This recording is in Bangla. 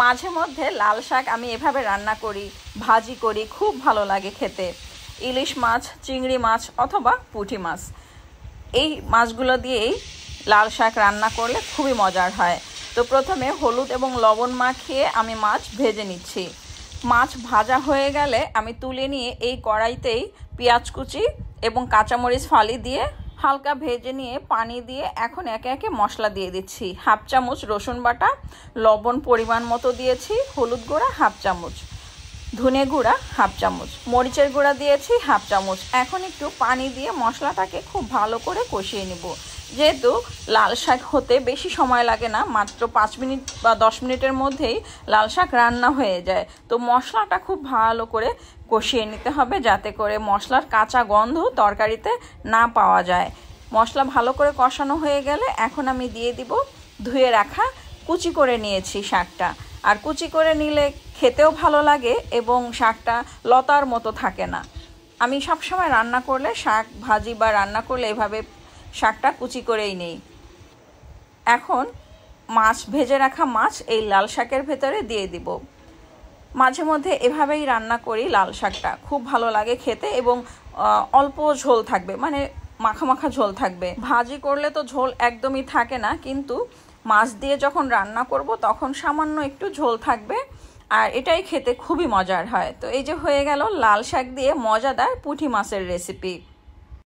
মাঝে মধ্যে লাল শাক আমি এভাবে রান্না করি, ভাজি করি, খুব ভালো লাগে খেতে। ইলিশ মাছ, চিংড়ি মাছ অথবা পুঁটি মাছ, এই মাছগুলো দিয়েই লাল শাক রান্না করলে খুবই মজার হয়। তো প্রথমে হলুদ এবং লবণ মাখিয়ে আমি মাছ ভেজে নিচ্ছি। মাছ ভাজা হয়ে গেলে আমি তুলে নিয়ে এই কড়াইতেই পেঁয়াজ কুচি এবং কাঁচামরিচ ফালি দিয়ে হালকা ভেজে নিয়ে পানি দিয়ে এখন একে একে মশলা দিয়ে দিচ্ছি। হাফ চামচ রসুন বাটা, লবণ পরিমাণ মতো দিয়েছি, হলুদ গুঁড়া হাফ চামচ, ধনে গুঁড়া হাফ চামচ, মরিচের গুঁড়া দিয়েছি হাফ চামচ। এখন একটু পানি দিয়ে মশলাটাকে খুব ভালো করে কষিয়ে নেব। যেহেতু লাল শাক হতে বেশি সময় লাগে না, মাত্র 5 মিনিট বা 10 মিনিটের মধ্যেই লাল শাক রান্না হয়ে যায়। তো মশলাটা খুব ভালো করে কষিয়ে নিতে হবে যাতে করে মশলার কাঁচা গন্ধ তরকারিতে না পাওয়া যায়। মশলা ভালো করে কষানো হয়ে গেলে এখন আমি দিয়ে দিব ধুয়ে রাখা কুচি করে নিয়েছি শাকটা। আর কুচি করে নিলে খেতেও ভালো লাগে এবং শাকটা লতার মতো থাকে না। আমি সবসময় রান্না করলে, শাক ভাজি বা রান্না করলে এভাবে শাকটা কুচি করেই নেই। এখন মাছ, ভেজে রাখা মাছ এই লাল শাকের ভেতরে দিয়ে দিব। মাঝে মধ্যে এভাবেই রান্না করি লাল শাকটা, খুব ভালো লাগে খেতে এবং অল্প ঝোল থাকবে, মানে মাখা মাখা ঝোল থাকবে। ভাজি করলে তো ঝোল একদমই থাকে না, কিন্তু মাছ দিয়ে যখন রান্না করব তখন সামান্য একটু ঝোল থাকবে আর এটাই খেতে খুবই মজার হয়। তো এই যে হয়ে গেল লাল শাক দিয়ে মজাদার পুঁটি মাছের রেসিপি।